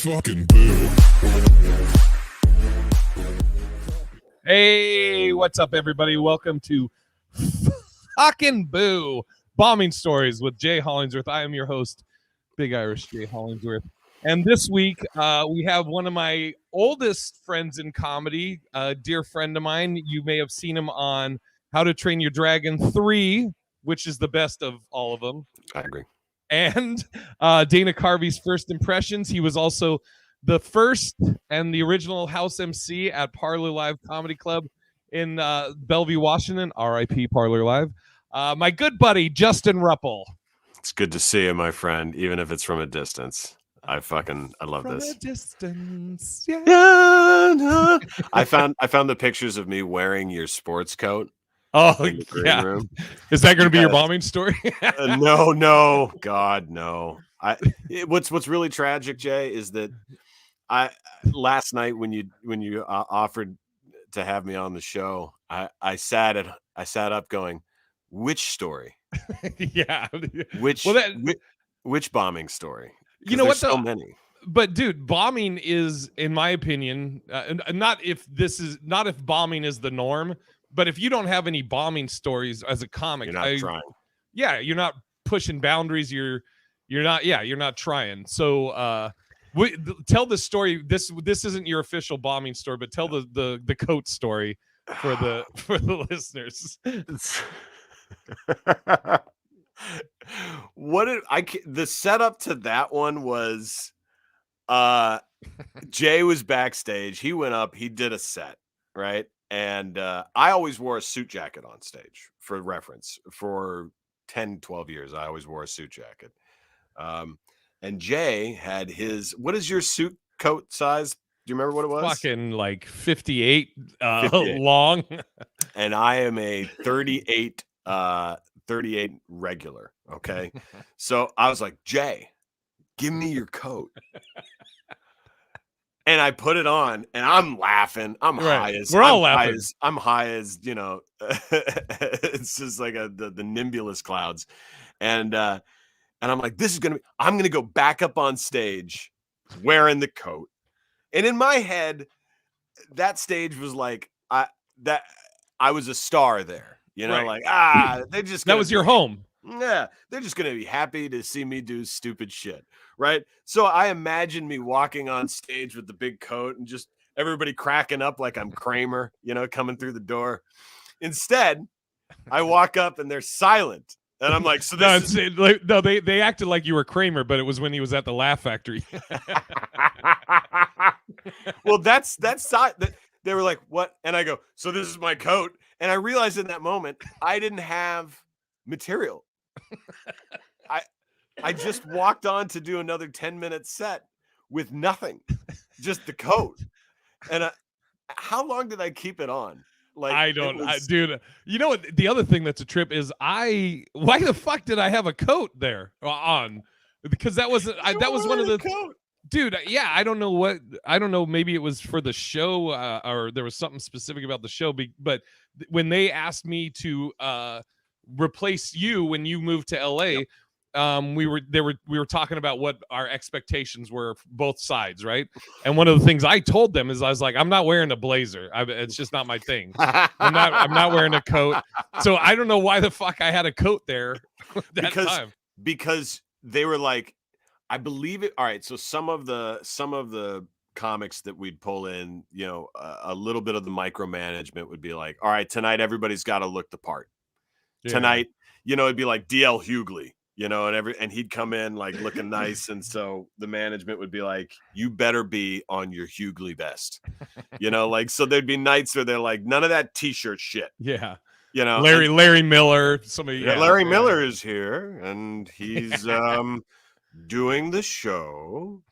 Fucking boo. Hey, what's up, everybody? Welcome to Fucking Boo Bombing Stories with Jay Hollingsworth. I am your host, Big Irish Jay Hollingsworth. And this week, we have one of my oldest friends in comedy, a dear friend of mine. You may have seen him on How to Train Your Dragon 3, which is the best of all of them. I agree. And Dana Carvey's First Impressions. He was also the first and the original house MC at Parlor Live Comedy Club in Bellevue, Washington. R.I.P. Parlor Live. My good buddy, Justin Rupple. It's good to see you, my friend, even if it's from a distance. I love From this. a distance, yeah. No. I found the pictures of me wearing your sports coat. Oh, in the green yeah. room. Is that going to be your bombing story? No, God, no. What's really tragic, Jay, is that last night when you offered to have me on the show, I sat up going, which story? Yeah. Which bombing story? You know what? So many. But dude, bombing is, in my opinion, not if bombing is the norm, but if you don't have any bombing stories as a comic, you're not trying. Yeah, you're not pushing boundaries. You're not trying. So tell the story. This isn't your official bombing story, but tell the coat story for the listeners. The setup to that one was Jay was backstage. He went up, he did a set, right? And I always wore a suit jacket on stage, for reference. For 10, 12 years, I always wore a suit jacket. And Jay had his, what is your suit coat size? Do you remember what it was? Fucking like 58, 58. Long. And I am a 38 regular. Okay. So I was like, Jay, give me your coat. And I put it on and I'm laughing. I'm high as you know, it's just like the nimbulous clouds. And I'm like, I'm gonna go back up on stage wearing the coat. And in my head, that stage was like I was a star there. You know, right. That was your home. Yeah, they're just going to be happy to see me do stupid shit, right? So I imagine me walking on stage with the big coat and just everybody cracking up like I'm Kramer, you know, coming through the door. Instead, I walk up and they're silent. And I'm like, so this they acted like you were Kramer, but it was when he was at the Laugh Factory. Well, they were like, what? And I go, so this is my coat. And I realized in that moment, I didn't have material. I just walked on to do another 10-minute set with nothing, just the coat. And how long did I keep it on? Like, I don't, dude. You know what? The other thing that's a trip is why the fuck did I have a coat there on? Because that was one of the coat. Dude, yeah, I don't know. Maybe it was for the show, or there was something specific about the show. But when they asked me to replace you when you moved to LA, yep. We were talking about what our expectations were for both sides, right? And one of the things I told them is I was like, I'm not wearing a blazer. It's just not my thing. I'm not wearing a coat. So I don't know why the fuck I had a coat there time. Because they were like, I believe it. All right. So some of the comics that we'd pull in, you know, a little bit of the micromanagement would be like, all right, tonight everybody's got to look the part. Yeah. Tonight, you know, it'd be like DL Hughley, you know, and he'd come in like looking nice, and so the management would be like, you better be on your Hughley best, you know, like, so there'd be nights where they're like, none of that t-shirt shit. Yeah. You know, Larry Miller, Larry Miller is here, and he's doing the show,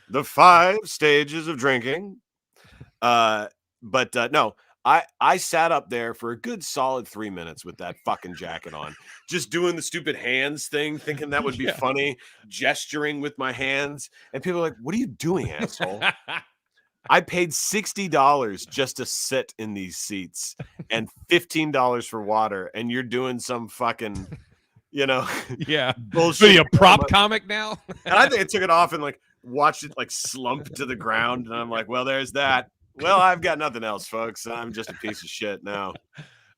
the 5 stages of drinking. But no, I sat up there for a good solid 3 minutes with that fucking jacket on, just doing the stupid hands thing, thinking that would be funny, gesturing with my hands. And people are like, what are you doing, asshole? I paid $60 just to sit in these seats and $15 for water. And you're doing some fucking, you know, yeah, bullshit. so you a prop comic now? And I think I took it off and like, watched it like slump to the ground, and I'm like, well, there's that. Well, I've got nothing else, folks. I'm just a piece of shit now.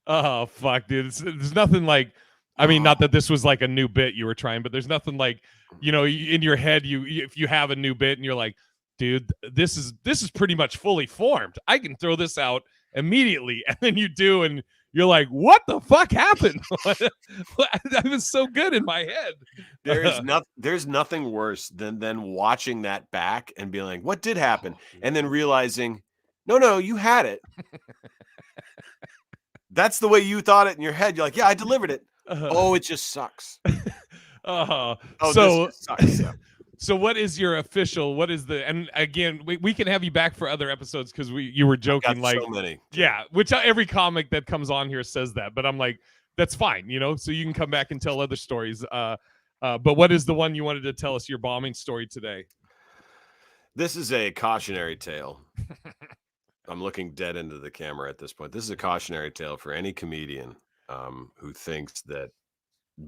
Oh fuck, dude! There's nothing like. I mean, not that this was like a new bit you were trying, but there's nothing like, in your head, if you have a new bit and you're like, dude, this is pretty much fully formed. I can throw this out immediately, and then you do, and you're like, what the fuck happened? That was so good in my head. There's nothing worse than watching that back and being like, what did happen? And then realizing, no, you had it. That's the way you thought it in your head. You're like, yeah, I delivered it. Oh, it just sucks. So this just sucks. Yeah. So what is your official? What is the? And again, we can have you back for other episodes because you were joking like so many. Yeah, which every comic that comes on here says that, but I'm like, that's fine, so you can come back and tell other stories. But what is the one you wanted to tell us your bombing story today? This is a cautionary tale. I'm looking dead into the camera at this point. This is a cautionary tale for any comedian who thinks that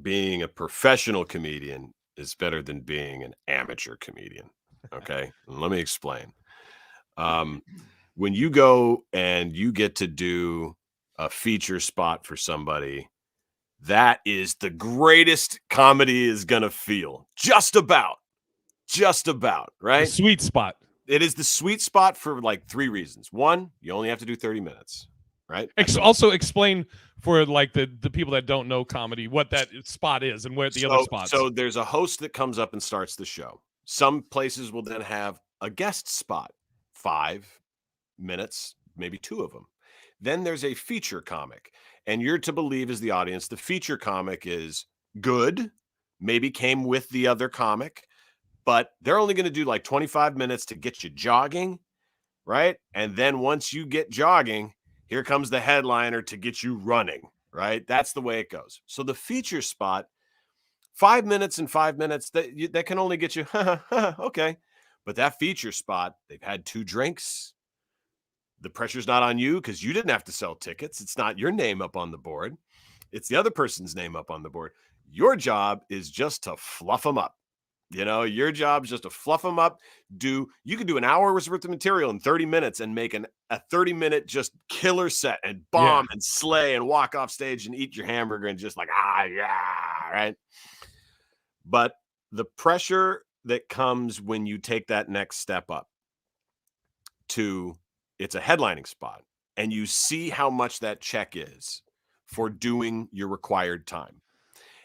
being a professional comedian is better than being an amateur comedian. Okay, let me explain. When you go and you get to do a feature spot for somebody, that is the greatest comedy is gonna feel. Just about, right? The sweet spot. It is the sweet spot for like 3 reasons. 1, you only have to do 30 minutes, right? Also explain for like the people that don't know comedy what that spot is and where the other spots. So there's a host that comes up and starts the show. Some places will then have a guest spot, 5 minutes, maybe 2 of them. Then there's a feature comic, and you're to believe as the audience, the feature comic is good, maybe came with the other comic, but they're only going to do like 25 minutes to get you jogging, right? And then once you get jogging, here comes the headliner to get you running, right? That's the way it goes. So the feature spot, 5 minutes and 5 minutes, that can only get you, okay. But that feature spot, they've had 2 drinks. The pressure's not on you because you didn't have to sell tickets. It's not your name up on the board. It's the other person's name up on the board. Your job is just to fluff them up. Your job is just to fluff them up. You can do an hour's worth of material in 30 minutes and make a 30-minute just killer set and bomb and slay and walk off stage and eat your hamburger and just like, right? But the pressure that comes when you take that next step up to it's a headlining spot and you see how much that check is for doing your required time.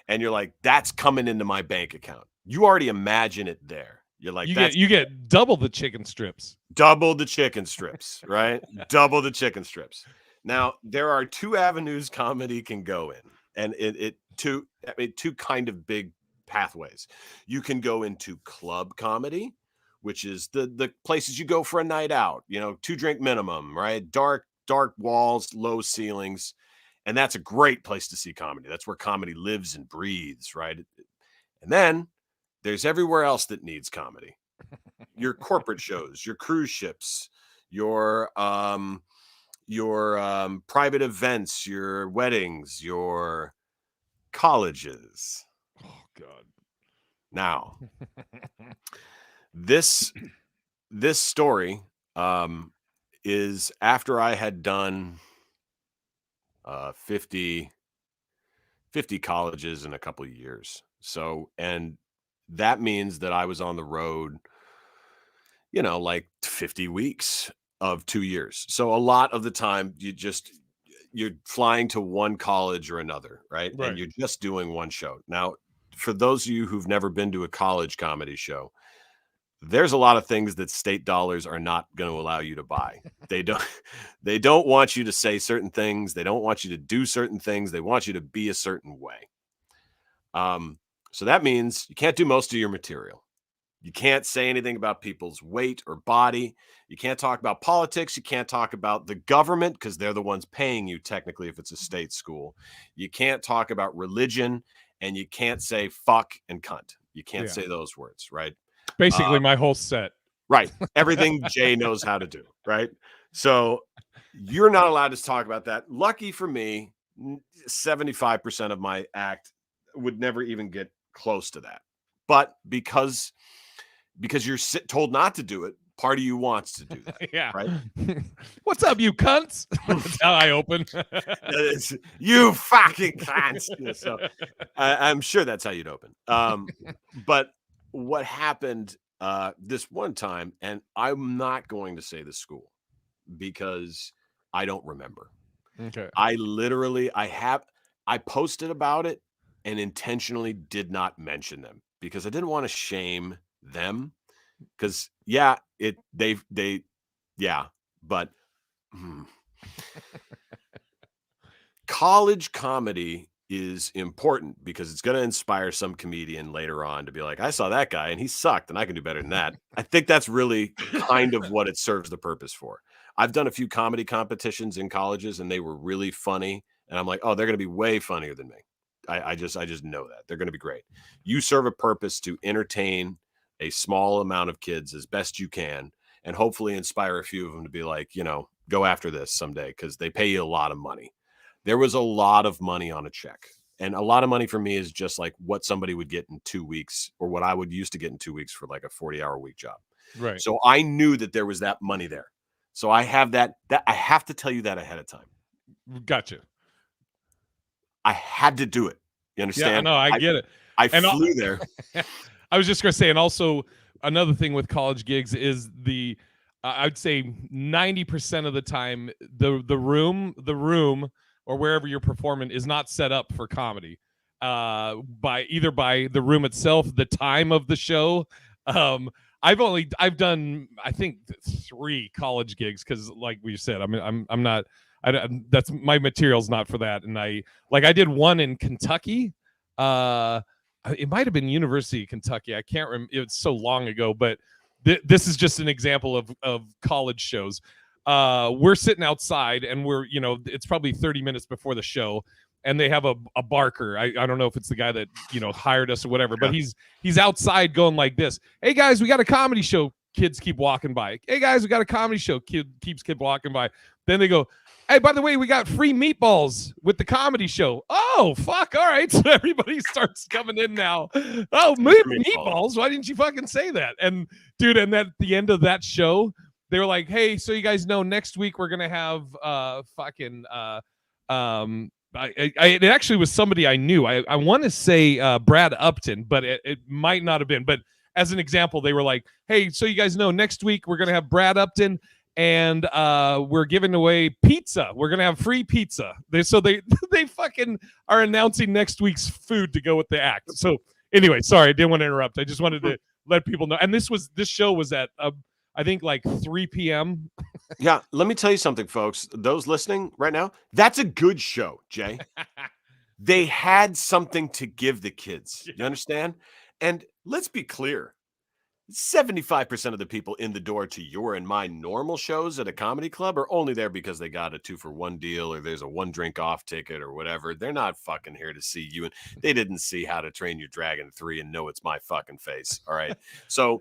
And you're like, that's coming into my bank account. You already imagine it there. You're like, you get double the chicken strips. Double the chicken strips, right? Double the chicken strips. Now, there are 2 avenues comedy can go in, and two kind of big pathways. You can go into club comedy, which is the places you go for a night out, 2 drink minimum, right? Dark walls, low ceilings. And that's a great place to see comedy. That's where comedy lives and breathes, right? And then there's everywhere else that needs comedy. Your corporate shows, your cruise ships, your private events, your weddings, your colleges. Oh God. Now, this story is after I had done 50 colleges in a couple of years. So, and that means that I was on the road, like 50 weeks of 2 years. So a lot of the time you're flying to one college or another, right? And you're just doing one show. Now, for those of you who've never been to a college comedy show, there's a lot of things that state dollars are not going to allow you to buy. They don't want you to say certain things. They don't want you to do certain things. They want you to be a certain way. So that means you can't do most of your material. You can't say anything about people's weight or body. You can't talk about politics. You can't talk about the government because they're the ones paying you technically if it's a state school. You can't talk about religion, and you can't say fuck and cunt. You can't say those words, right? Basically my whole set. Right. Everything Jay knows how to do, right? So you're not allowed to talk about that. Lucky for me, 75% of my act would never even get close to that. But because because you're told not to do it. Part of you wants to do that. Yeah. Right. What's up, you cunts? That's how I open. You fucking cunts. So I'm sure that's how you'd open. But what happened this one time, and I'm not going to say the school because I don't remember. Okay. I posted about it and intentionally did not mention them because I didn't want to shame them. Because but college comedy is important because it's going to inspire some comedian later on to be like, I saw that guy and he sucked and I can do better than that. I think that's really kind of what it serves the purpose for. I've done a few comedy competitions in colleges and they were really funny. And I'm like, oh, they're going to be way funnier than me. I just know that they're going to be great. You serve a purpose to entertain a small amount of kids as best you can, and hopefully inspire a few of them to be like, go after this someday because they pay you a lot of money. There was a lot of money on a check, and a lot of money for me is just like what somebody would get in 2 weeks or what I would used to get in 2 weeks for like a 40-hour week job. Right. So I knew that there was that money there. So I have that I have to tell you that ahead of time. Gotcha. I had to do it. You understand? Yeah, no, I get it. I flew there. I was just going to say, and also another thing with college gigs is I'd say 90% of the time, the room or wherever you're performing is not set up for comedy. By the room itself, the time of the show. I've done I think 3 college gigs because, like we said, I mean I'm not. That's my material's not for that, and I did one in Kentucky. It might have been University of Kentucky. I can't remember. It was so long ago, but this is just an example of college shows. We're sitting outside and it's probably 30 minutes before the show, and they have a barker. I don't know if it's the guy that, hired us or whatever, but he's outside going like this. Hey guys, we got a comedy show. Kids keep walking by. Hey guys, we got a comedy show. Kid keeps walking by. Then they go, hey, by the way, we got free meatballs with the comedy show. Oh, fuck. All right. So everybody starts coming in now. Oh, meatballs. Why didn't you fucking say that? And dude, and at the end of that show, they were like, hey, so you guys know next week we're going to have it actually was somebody I knew. I want to say Brad Upton, but it might not have been. But as an example, they were like, hey, so you guys know next week we're going to have Brad Upton and we're giving away pizza. We're gonna have free pizza. They fucking are announcing next week's food to go with the act. So anyway, sorry, I didn't want to interrupt. I just wanted to let people know. And this show was at I think like 3 p.m. Yeah, let me tell you something, folks. Those listening right now, that's a good show, Jay. They had something to give the kids. You understand? And let's be clear. 75% of the people in the door to your and my normal shows at a comedy club are only there because they got a 2-for-1 deal or there's a 1 drink off ticket or whatever. They're not fucking here to see you. And they didn't see How to Train Your Dragon 3 and know it's my fucking face. All right. So,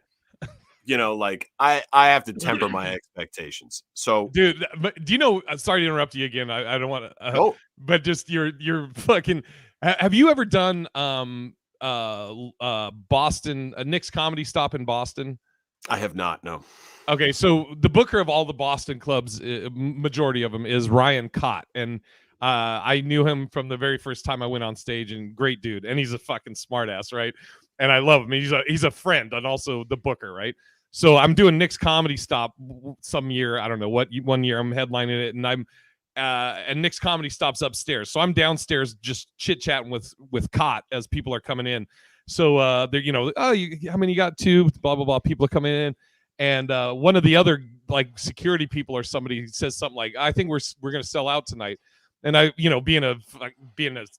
I have to temper my expectations. So, dude, but do you know, sorry to interrupt you again. I don't want to, but just you're fucking, have you ever done, Boston, Nick's Comedy Stop in Boston? I have not. No. Okay, so the booker of all the Boston clubs, majority of them, is Ryan Cott, and I knew him from the very first time I went on stage, and great dude, and he's a fucking smartass, right? And I love him. He's a friend and also the booker, right? So I'm doing Nick's Comedy Stop some year, I don't know what, one year I'm headlining it, and and Nick's Comedy Stop's upstairs. So I'm downstairs just chit-chatting with Cott as people are coming in. So they're, how many you got? 2, blah, blah, blah. People are coming in. And one of the other like security people or somebody says something like, I think we're going to sell out tonight. And I, being a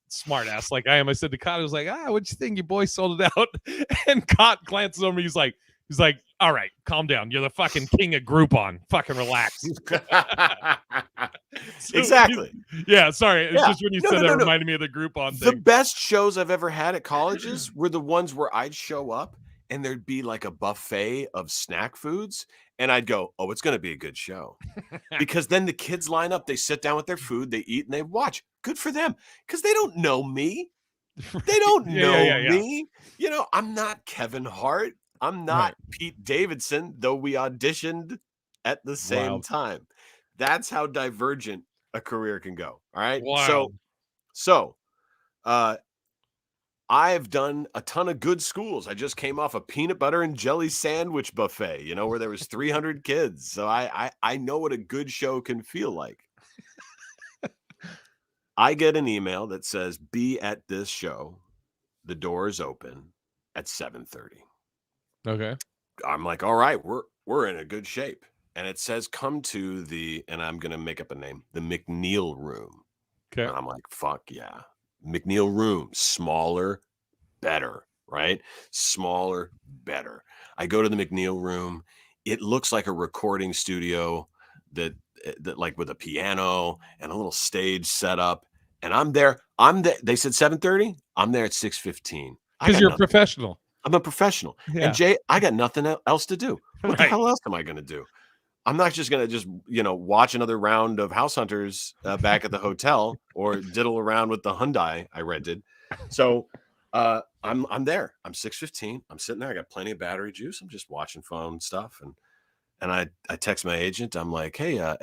smart ass like I am, I said to Cott, I was like, what'd you think? Your boy sold it out. And Cott glances over me. He's like, all right, calm down. You're the fucking king of Groupon. Fucking relax. So, exactly. Yeah, sorry. It's just when you said that reminded me of the Groupon thing. The best shows I've ever had at colleges were the ones where I'd show up and there'd be like a buffet of snack foods. And I'd go, oh, it's going to be a good show. Because then the kids line up, they sit down with their food, they eat, and they watch. Good for them. Because they don't know me. They don't know me. I'm not Kevin Hart. I'm not Pete Davidson, though we auditioned at the same time. That's how divergent a career can go. All right. Wow. So I've done a ton of good schools. I just came off a peanut butter and jelly sandwich buffet, where there was 300 kids. So I know what a good show can feel like. I get an email that says, be at this show. The door is open at 7:30. Okay. I'm like, all right, we're in a good shape. And it says, come to and I'm going to make up a name, the McNeil Room. Okay. And I'm like, fuck yeah. McNeil Room, smaller, better, right? Smaller, better. I go to the McNeil Room. It looks like a recording studio that like with a piano and a little stage set up. And I'm there. They said 7:30. I'm there at 6:15. Because you're a professional. I'm a professional. Yeah. And Jay, I got nothing else to do. What the hell else am I going to do? I'm not just going to watch another round of House Hunters back at the hotel or diddle around with the Hyundai I rented. So I'm there. I'm 6:15. I'm sitting there. I got plenty of battery juice. I'm just watching phone stuff. And I text my agent. I'm like, hey,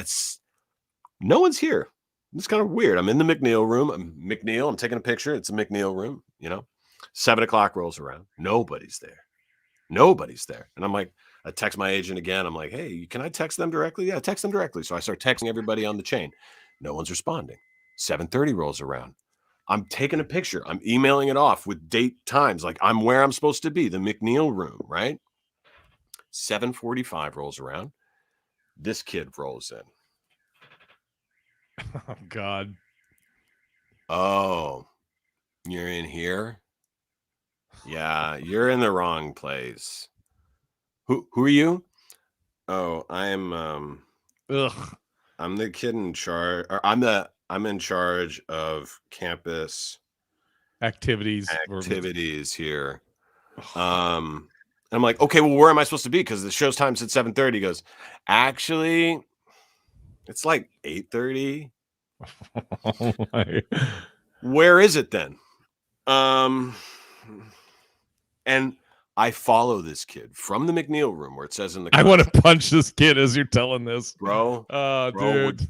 no one's here. It's kind of weird. I'm in the McNeil Room. I'm taking a picture. It's a McNeil Room, 7 o'clock rolls around. Nobody's there. And I'm like, I text my agent again. I'm like, hey, can I text them directly? Yeah, text them directly. So I start texting everybody on the chain. No one's responding. 7:30 rolls around. I'm taking a picture. I'm emailing it off with date times. Like I'm where I'm supposed to be, the McNeil Room, right? 7:45 rolls around. This kid rolls in. Oh, God. Oh, you're in here? Yeah, you're in the wrong place. Who are you? Oh, I'm the kid in charge. Or I'm in charge of campus activities here. I'm like, okay, well, where am I supposed to be? Because the show's time's at 7:30. He goes, actually, it's like 8:30. Oh my. Where is it then? And I follow this kid from the McNeil Room where it says in the I want to punch this kid as you're telling this. Bro. Dude.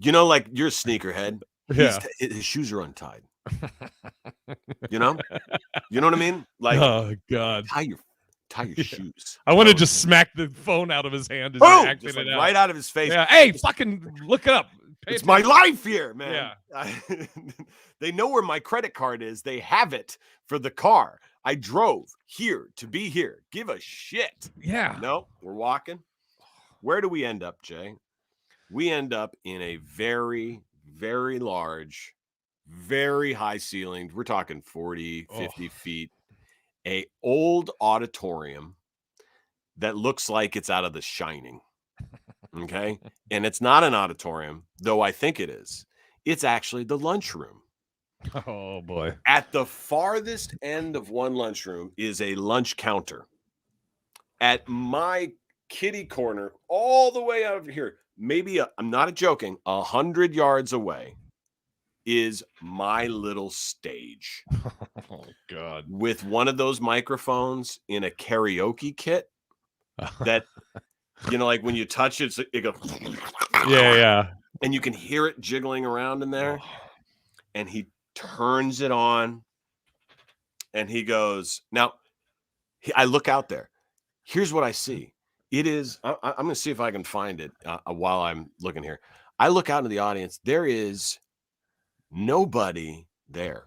Like you're a sneakerhead. Yeah. His shoes are untied. You know what I mean? Like, oh God. Tie your shoes. I want to just smack the phone out of his hand as Boom! acting Just it right out of his face. Yeah. Hey, fucking look it up. It's my life here, man. Yeah. They know where my credit card is. They have it for the car. I drove here to be here. Give a shit. Yeah. No, we're walking. Where do we end up, Jay? We end up in a very, very large, very high ceilinged. We're talking 40, 50 feet. A old auditorium that looks like it's out of The Shining. Okay. And it's not an auditorium, though I think it is. It's actually the lunchroom. Oh, boy. At the farthest end of one lunchroom is a lunch counter. At my kitty corner, all the way out of here, maybe, I'm not joking, 100 yards away is my little stage. Oh, God. With one of those microphones in a karaoke kit that, like when you touch it, it goes. Yeah. And you can hear it jiggling around in there. And he turns it on and he goes, now, I look out there. Here's what I see. It is, I'm going to see if I can find it while I'm looking here. I look out into the audience. There is nobody there.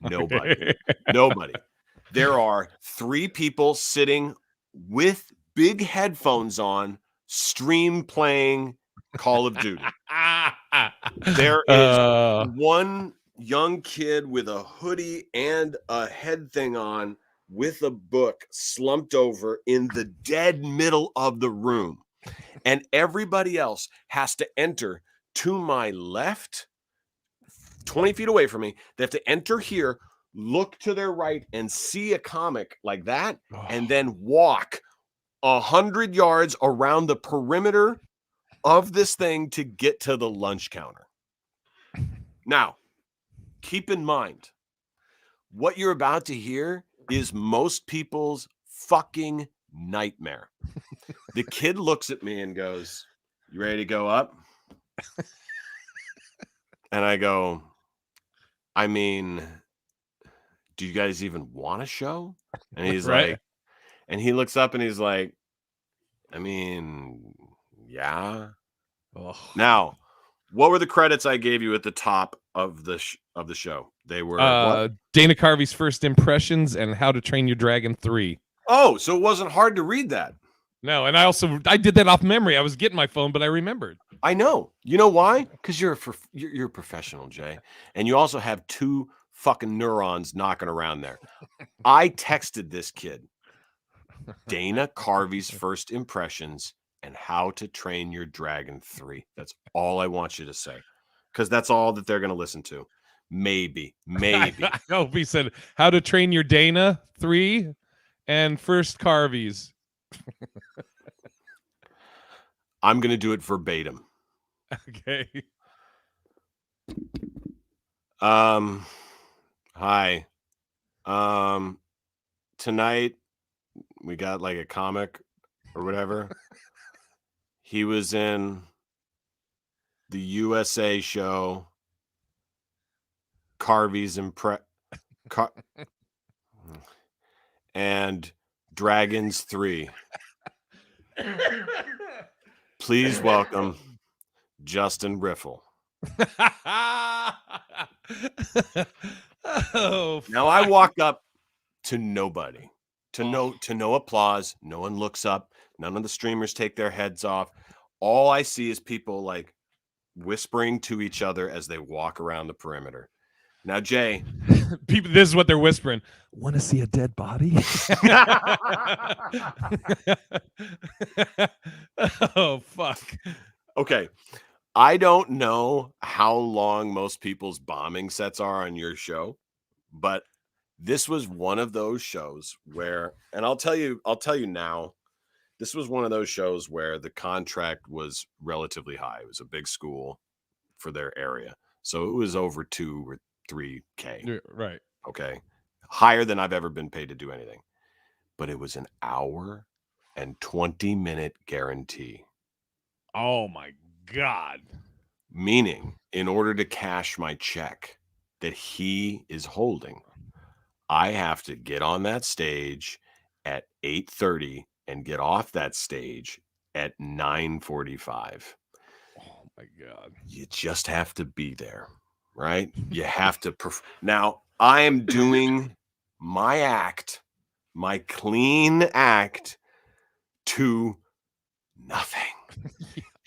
Nobody. There are 3 people sitting with big headphones on, stream playing Call of Duty. There is one young kid with a hoodie and a head thing on with a book slumped over in the dead middle of the room. And everybody else has to enter to my left, 20 feet away from me. They have to enter here, look to their right, and see a comic like that, and then walk 100 yards around the perimeter of this thing to get to the lunch counter. Now, keep in mind, what you're about to hear is most people's fucking nightmare. The kid looks at me and goes, "You ready to go up?" And I go, "I mean, do you guys even want a show?" And he's Right. like, and he looks up and he's like, "I mean, yeah." Oh. Now, what were the credits I gave you at the top of the show? They were what? Dana Carvey's First Impressions and How to Train Your Dragon 3. Oh, so it wasn't hard to read that. No, and I did that off memory. I was getting my phone, but I remembered. I know. You know why? Because you're a professional, Jay, and you also have 2 fucking neurons knocking around there. I texted this kid Dana Carvey's First Impressions and How to Train Your Dragon 3. That's all I want you to say, because that's all that they're going to listen to. Maybe. I hope he said How to Train Your Dana 3 and First Carvey's. I'm going to do it verbatim. Okay. Hi. Tonight we got like a comic or whatever. He was in the USA show Carvey's and Dragons 3. Please welcome Justin Riffle. Oh, now I walk up to nobody, to no applause. No one looks up. None of the streamers take their heads off. All I see is people like whispering to each other as they walk around the perimeter. Now, Jay, people, this is what they're whispering. Want to see a dead body? Oh, fuck. Okay. I don't know how long most people's bombing sets are on your show, but this was one of those shows where, and I'll tell you now, this was one of those shows where the contract was relatively high. It was a big school for their area. So it was over 2 or 3K. Right. Okay. Higher than I've ever been paid to do anything. But it was an hour and 20-minute guarantee. Oh my God. Meaning, in order to cash my check that he is holding, I have to get on that stage at 8:30 and get off that stage at 9:45. Oh my God. You just have to be there, right? You have to. Now, I am doing my act, my clean act, to nothing.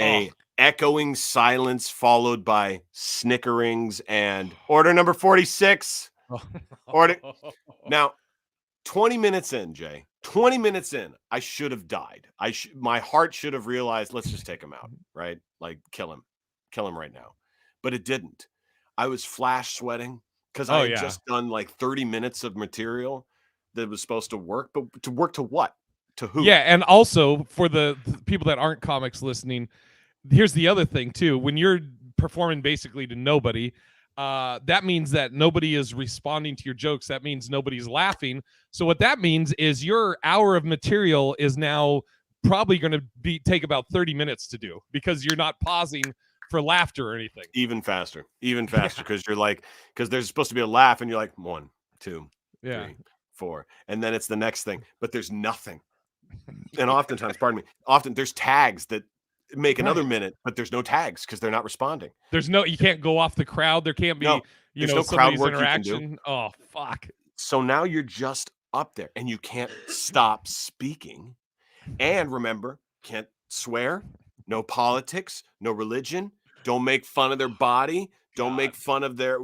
A echoing silence followed by snickerings and order number 46. Order. Now, 20 minutes in, Jay, 20 minutes in, I should have died. My heart should have realized, let's just take him out, right? Like kill him right now. But it didn't. I was flash sweating because I had just done like 30 minutes of material that was supposed to work, but to work to what? To who? Yeah, and also for the people that aren't comics listening, here's the other thing too. When you're performing basically to nobody, that means that nobody is responding to your jokes. That means nobody's laughing. So what that means is your hour of material is now probably going to take about 30 minutes to do because you're not pausing for laughter or anything. Even faster because you're like, because there's supposed to be a laugh and you're like 1, 2, 3, 4, and then it's the next thing, but there's nothing. And oftentimes, often there's tags that make another minute, but there's no tags because they're not responding. You can't go off the crowd. There can't be, no crowd work interaction. You can do. Oh, fuck. So now you're just up there and you can't stop speaking. And remember, can't swear, no politics, no religion. Don't make fun of their body. Don't make fun of their,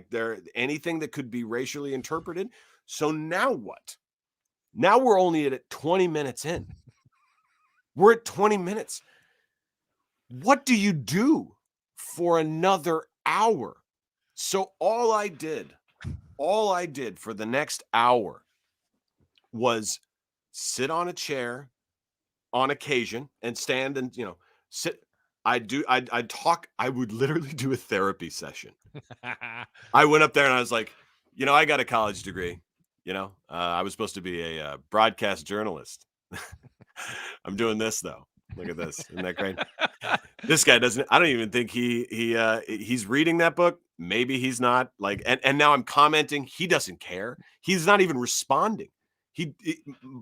their anything that could be racially interpreted. So now what? Now we're only at 20 minutes in. We're at 20 minutes. What do you do for another hour? So all I did for the next hour was sit on a chair on occasion and stand and, sit. I'd talk. I would literally do a therapy session. I went up there and I was like, I got a college degree. I was supposed to be a broadcast journalist. I'm doing this though. Look at this. Isn't that great? This guy doesn't. I don't even think he's reading that book. Maybe he's not. Like, and now I'm commenting. He doesn't care. He's not even responding. He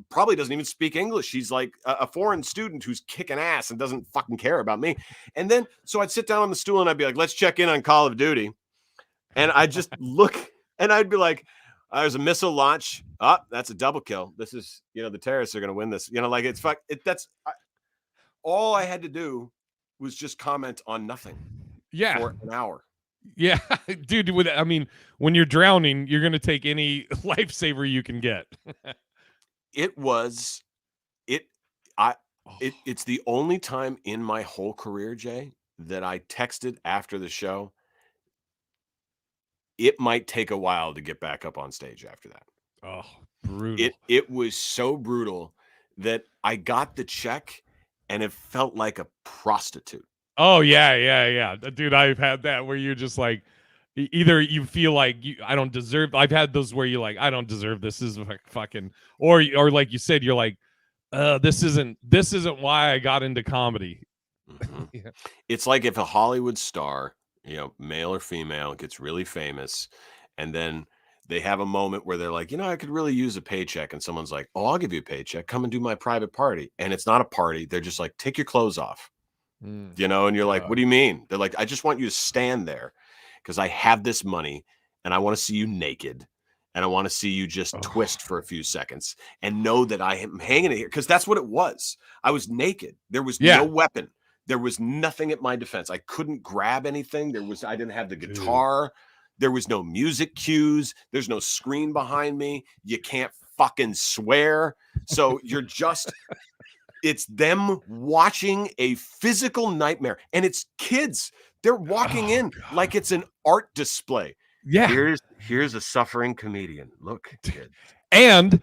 probably doesn't even speak English. He's like a foreign student who's kicking ass and doesn't fucking care about me. And then, so I'd sit down on the stool and I'd be like, let's check in on Call of Duty. And I'd just look and I'd be like, there's a missile launch. Oh, that's a double kill. This is, the terrorists are going to win this. Like all I had to do was just comment on nothing. Yeah. For an hour. Yeah, dude. When you're drowning, you're going to take any lifesaver you can get. It's the only time in my whole career, Jay, that I texted after the show. It might take a while to get back up on stage after that. Oh, brutal. It was so brutal that I got the check and it felt like a prostitute. Oh, yeah. Dude, I've had that where you're just like, either you feel like I don't deserve. I've had those where you're like, I don't deserve this. This is fucking, or like you said, you're like, this isn't why I got into comedy. Mm-hmm. Yeah. It's like if a Hollywood star, male or female, gets really famous, and then they have a moment where they're like, I could really use a paycheck, and someone's like, oh, I'll give you a paycheck. Come and do my private party. And it's not a party. They're just like, take your clothes off. And you're like, what do you mean? They're like, I just want you to stand there because I have this money and I want to see you naked and I want to see you just twist for a few seconds and know that I am hanging it here. Because that's what it was. I was naked. There was no weapon. There was nothing at my defense. I couldn't grab anything. I didn't have the guitar. There was no music cues. There's no screen behind me. You can't fucking swear. So you're just... It's them watching a physical nightmare, and it's kids. They're walking in like it's an art display. Yeah. Here's a suffering comedian. Look, kid. And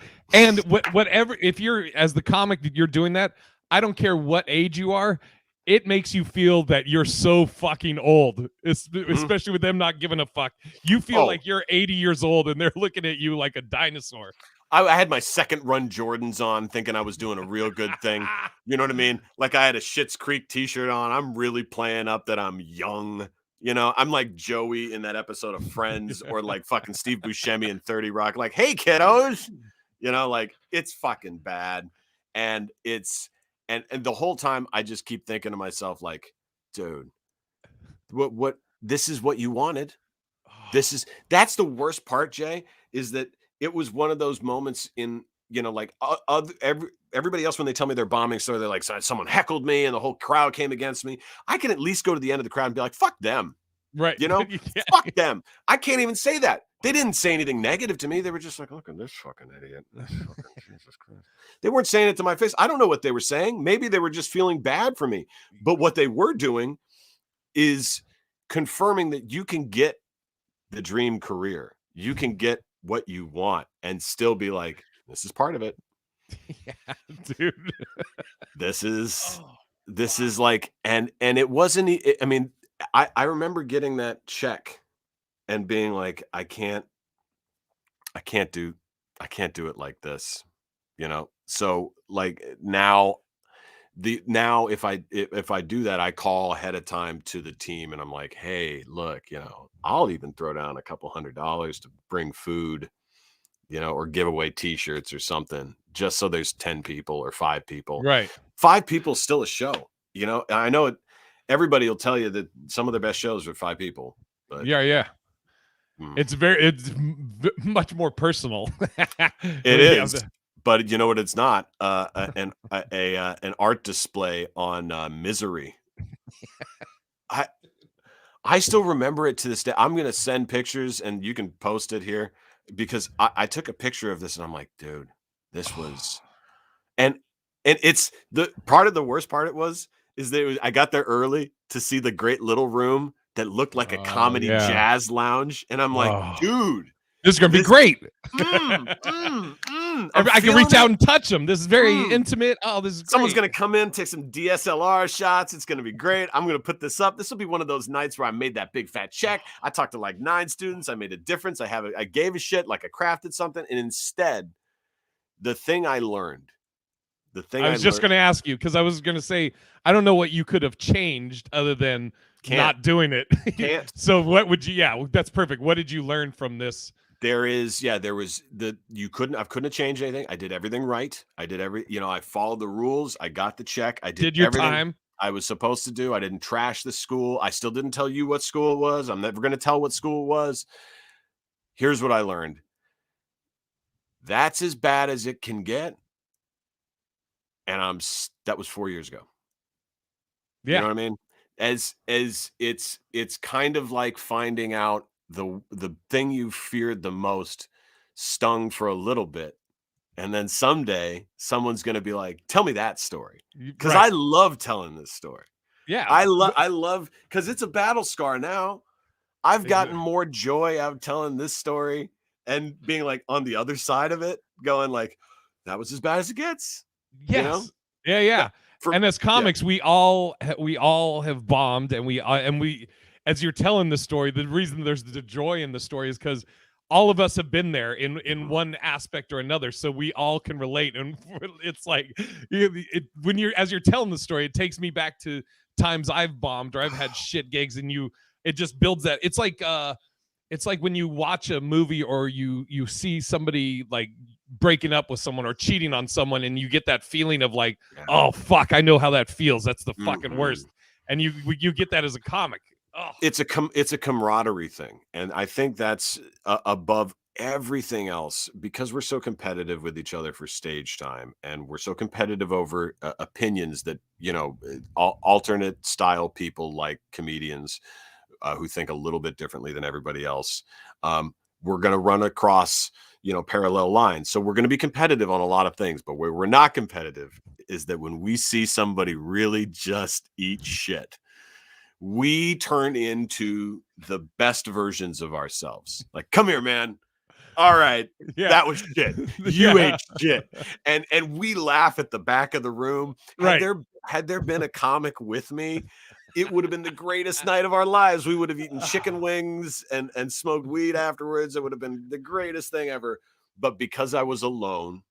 whatever, if you're, as the comic, you're doing that, I don't care what age you are. It makes you feel that you're so fucking old, especially with them not giving a fuck. You feel like you're 80 years old, and they're looking at you like a dinosaur. I had my second run Jordans on thinking I was doing a real good thing. You know what I mean? Like I had a Schitt's Creek t-shirt on. I'm really playing up that I'm young. I'm like Joey in that episode of Friends or like fucking Steve Buscemi in 30 Rock. Like, hey, kiddos. Like it's fucking bad. And and the whole time I just keep thinking to myself like, dude, what this is what you wanted. That's the worst part, Jay, is that it was one of those moments in, like everybody else, when they tell me their bombing story, they're like, someone heckled me and the whole crowd came against me. I can at least go to the end of the crowd and be like, fuck them. Right. Fuck them. I can't even say that. They didn't say anything negative to me. They were just like, look at this fucking idiot. Jesus Christ. They weren't saying it to my face. I don't know what they were saying. Maybe they were just feeling bad for me. But what they were doing is confirming that you can get the dream career. You can get what you want and still be like, this is part of it. Yeah, dude. This is like, and it wasn't, I remember getting that check and being like, I can't do it like this, So like now if I do that, I call ahead of time to the team and I'm like, hey, look, I'll even throw down a couple $100 to bring food, or give away t-shirts or something, just so there's 10 people or 5 people. Right. 5 people is still a show. I know it. Everybody will tell you that some of their best shows are 5 people. But yeah. It's much more personal. It is. But you know what? It's not an art display on misery. I still remember it to this day. I'm gonna send pictures, and you can post it here because I took a picture of this, and I'm like, dude, this was, and it's the part of the worst part. I got there early to see the great little room that looked like a comedy jazz lounge, and I'm like, dude. This is gonna be great. I can reach out and touch them. This is very intimate. Oh, this is Someone's great. going to come in, take some DSLR shots. It's going to be great. I'm going to put this up. This will be one of those nights where I made that big fat check. I talked to like 9 students. I made a difference. I gave a shit, like I crafted something. And instead, the thing I learned, I was just going to ask you, because I was going to say, I don't know what you could have changed other than not doing it. Can't. So what would you, that's perfect. What did you learn from this? I couldn't have changed anything. I did everything right. I followed the rules. I got the check. I did your everything time I was supposed to do. I didn't trash the school. I still didn't tell you what school it was. I'm never going to tell what school it was. Here's what I learned. That's as bad as it can get. And that was 4 years ago. Yeah. You know what I mean? As it's kind of like finding out the thing you feared the most stung for a little bit. And then someday someone's going to be like, tell me that story. Because I love telling this story. Yeah. I love, because it's a battle scar now. I've gotten more joy out of telling this story and being like on the other side of it, going like, that was as bad as it gets. Yes. You know? Yeah. And as comics, we all have bombed, and we, as you're telling the story, the reason there's the joy in the story is because all of us have been there in one aspect or another, so we all can relate. And it's like as you're telling the story, it takes me back to times I've bombed or I've had shit gigs, and it just builds that. It's like when you watch a movie or you see somebody like breaking up with someone or cheating on someone, and you get that feeling of like, oh fuck, I know how that feels. That's the fucking worst. And you get that as a comic. Oh. It's a camaraderie thing, and I think that's above everything else, because we're so competitive with each other for stage time, and we're so competitive over opinions that alternate style people like comedians who think a little bit differently than everybody else. We're going to run across parallel lines, so we're going to be competitive on a lot of things. But where we're not competitive is that when we see somebody really just eat shit, we turn into the best versions of ourselves. Like, come here, man. All right, that was shit. You ate shit, and we laugh at the back of the room. Had there been a comic with me, it would have been the greatest night of our lives. We would have eaten chicken wings and smoked weed afterwards. It would have been the greatest thing ever. But because I was alone,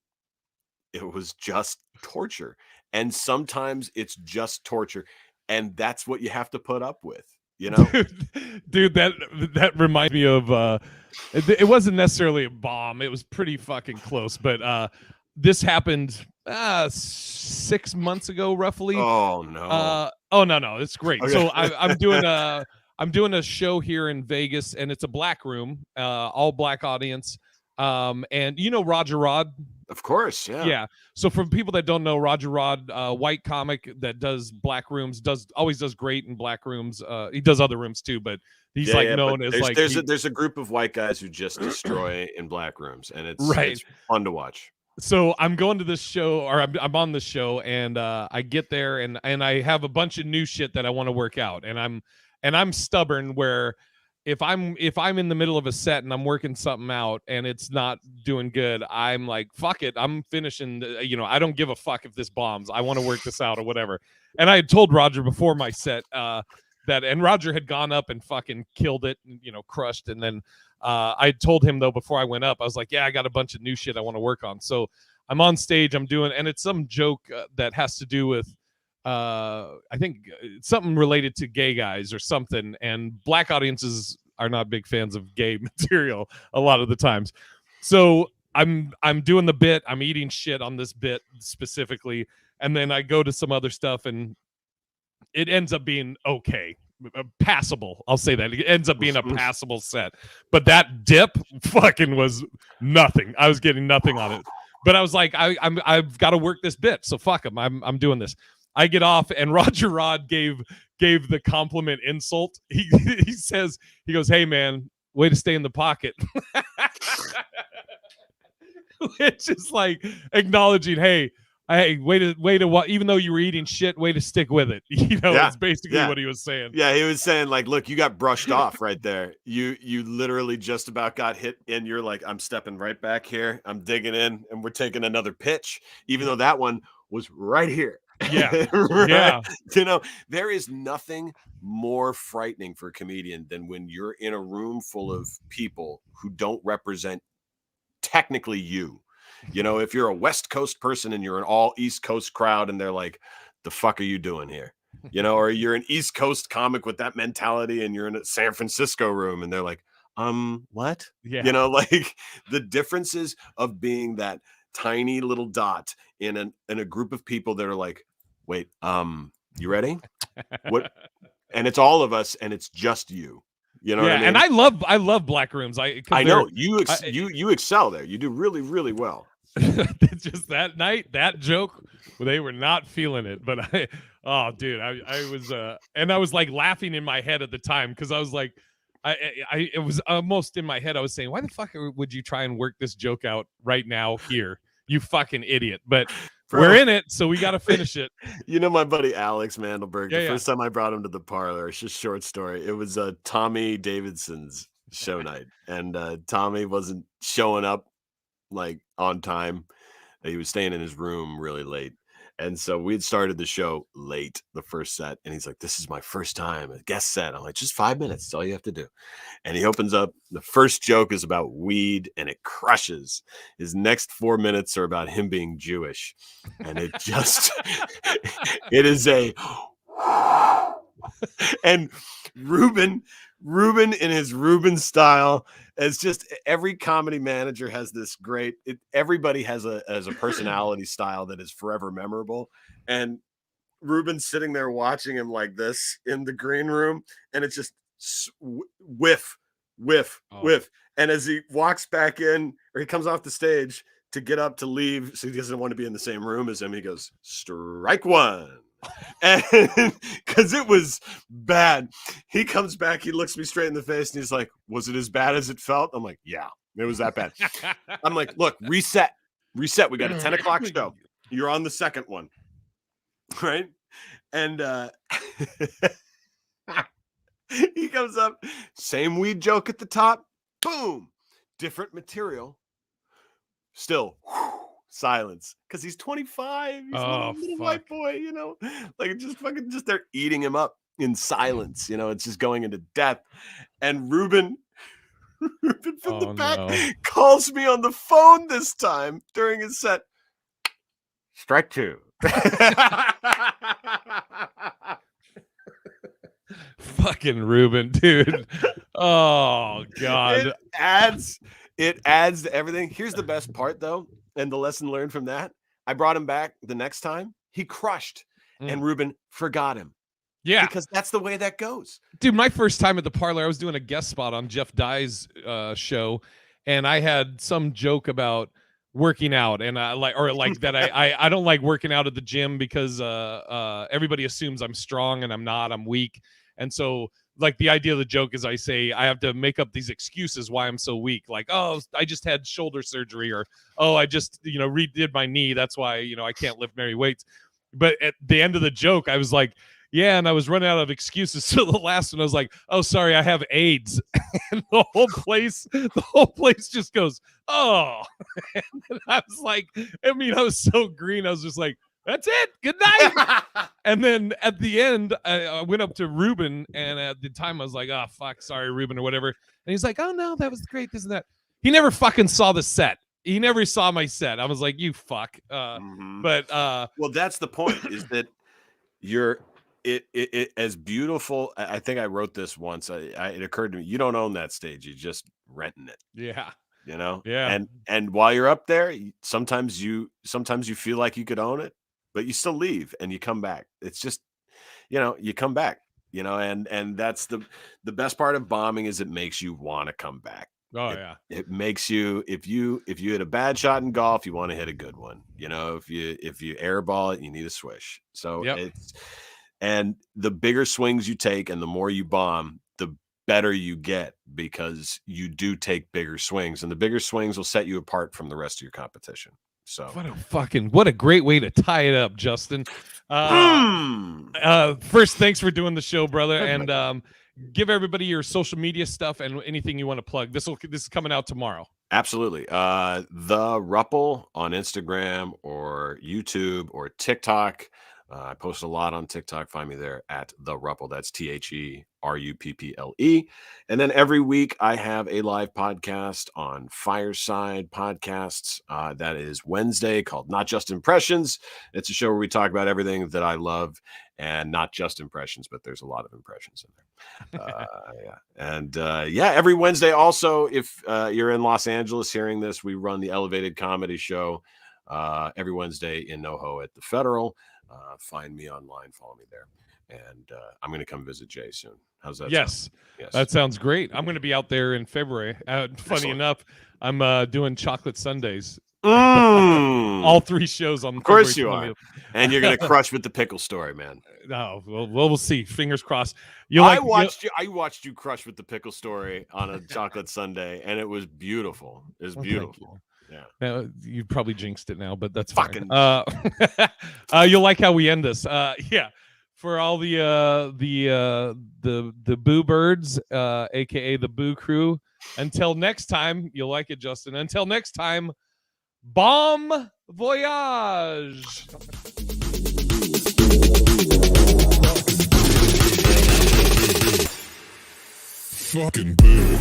it was just torture. And sometimes it's just torture. And that's what you have to put up with, Dude, that reminds me of it wasn't necessarily a bomb. It was pretty fucking close. But this happened 6 months ago, roughly. Oh no. It's great. Okay. So I'm doing a show here in Vegas, and it's a black room, all black audience. And Roger Rod? Of course, yeah. Yeah. So for people that don't know, Roger Rod, white comic that does black rooms, always does great in black rooms. He does other rooms too, but he's known as like there's a group of white guys who just destroy in black rooms, and it's fun to watch. So I'm going to this show, or I'm on this show, and I get there, and I have a bunch of new shit that I want to work out, and I'm stubborn where if I'm in the middle of a set and I'm working something out and it's not doing good, I'm like, fuck it, I'm finishing. I don't give a fuck if this bombs. I want to work this out or whatever. And I had told Roger before my set and Roger had gone up and fucking killed it, crushed. And then I told him though before I went up, I was like, yeah, I got a bunch of new shit I want to work on. So I'm on stage, I'm doing, and it's some joke that has to do with I think something related to gay guys or something, and black audiences are not big fans of gay material a lot of the times. So I'm doing the bit, I'm eating shit on this bit specifically, and then I go to some other stuff, and it ends up being okay, passable. I'll say that it ends up being a passable set. But that dip fucking was nothing. I was getting nothing on it. But I was like, I've got to work this bit, so fuck him. I'm doing this. I get off, and Roger Rod gave the compliment insult. He goes, hey man, way to stay in the pocket. Which is like acknowledging, hey, Hey, way to what? Even though you were eating shit, way to stick with it. It's basically what he was saying. Yeah, he was saying like, look, you got brushed off right there. You literally just about got hit, and you're like, I'm stepping right back here. I'm digging in, and we're taking another pitch, even though that one was right here. Yeah, right? There is nothing more frightening for a comedian than when you're in a room full of people who don't represent technically you. If you're a West Coast person and you're an all East Coast crowd and they're like, the fuck are you doing here? Or you're an East Coast comic with that mentality and you're in a San Francisco room and they're like, what? Yeah. Like the differences of being that tiny little dot in a group of people that are like, wait, you ready? What? And it's all of us and it's just you. You know what I mean? And I love black rooms. I know you excel there. You do really, really well. Just that night, that joke, they were not feeling it. But I was like laughing in my head at the time because I was like, it was almost in my head. I was saying, why the fuck would you try and work this joke out right now here? You fucking idiot. But we're in it, so we got to finish it. My buddy Alex Mandelberg, the first time I brought him to the parlor, it's just a short story. It was Tommy Davidson's show night, and Tommy wasn't showing up like on time. He was staying in his room really late. And so we'd started the show late, the first set. And he's like, this is my first time, a guest set. I'm like, just 5 minutes. That's all you have to do. And he opens up. The first joke is about weed and it crushes. His next 4 minutes are about him being Jewish. And it just, it is and Ruben in his Ruben style, as just every comedy manager has this great, everybody has a personality style that is forever memorable. And Ruben's sitting there watching him like this in the green room, and it's just whiff. And as he walks back in, or he comes off the stage to get up to leave, so he doesn't want to be in the same room as him, he goes, strike one. And because it was bad, he comes back, he looks me straight in the face, and he's like, was it as bad as it felt? I'm like, yeah, it was that bad. I'm like, look, reset. We got a 10 o'clock show. You're on the second one, right? And he comes up, same weed joke at the top, boom, different material, still silence, because he's 25. He's a little white boy, like just they're eating him up in silence. It's just going into death. And Ruben from the back calls me on the phone this time during his set. Strike two. Fucking Ruben, dude. Oh God. It adds to everything. Here's the best part though. And the lesson learned from that, I brought him back the next time. He crushed, and Ruben forgot him. Yeah, because that's the way that goes. Dude, my first time at the parlor, I was doing a guest spot on Jeff Dye's show, and I had some joke about working out, and that I don't like working out at the gym because everybody assumes I'm strong and I'm not. I'm weak, and so. Like the idea of the joke is I say I have to make up these excuses why I'm so weak. Like, oh, I just had shoulder surgery, or, oh, I just, redid my knee. That's why, I can't lift very weights. But at the end of the joke, I was like, yeah, and I was running out of excuses. So the last one, I was like, oh, sorry, I have AIDS. And the whole place just goes, oh. And I was like, I was so green. I was just like, that's it. Good night. And then at the end, I went up to Ruben, and at the time I was like, oh, fuck, sorry, Ruben, or whatever. And he's like, oh, no, that was great, this and that. He never fucking saw the set. He never saw my set. I was like, you fuck. But well, that's the point, is that it as beautiful. I think I wrote this once. It occurred to me, you don't own that stage. You're just renting it. Yeah. Yeah. And while you're up there, sometimes you feel like you could own it, but you still leave and you come back. It's just, you come back, and that's the best part of bombing, is it makes you want to come back. It makes you, if you hit a bad shot in golf, you want to hit a good one. If you airball it, you need a swish. So and the bigger swings you take and the more you bomb, the better you get, because you do take bigger swings, and the bigger swings will set you apart from the rest of your competition. So what a great way to tie it up, Justin. First, thanks for doing the show, brother, and give everybody your social media stuff and anything you want to plug. This is coming out tomorrow. Absolutely. The Rupple on Instagram or YouTube or TikTok. I post a lot on TikTok. Find me there at The Rupple. That's TheRupple. And then every week I have a live podcast on Fireside Podcasts. That is Wednesday, called Not Just Impressions. It's a show where we talk about everything that I love, and not just impressions, but there's a lot of impressions in there. Every Wednesday. Also, if you're in Los Angeles hearing this, we run the Elevated Comedy Show every Wednesday in NoHo at the Federal. Find me online, follow me there, and I'm going to come visit Jay soon. How's that? Yes, that sounds great. I'm going to be out there in February. Funny enough, I'm doing chocolate sundaes. All 3 shows on. Of course you 20th. are, and you're going to crush with the pickle story, man. No, we'll see. Fingers crossed. I watched you crush with the pickle story on a chocolate sundae, and it was beautiful. It was beautiful. Yeah. Now, you probably jinxed it now, but that's fine. You'll like how we end this. For all the Boo Birds, aka the Boo Crew. Until next time, you'll like it, Justin. Until next time, bon voyage. Fucking boo.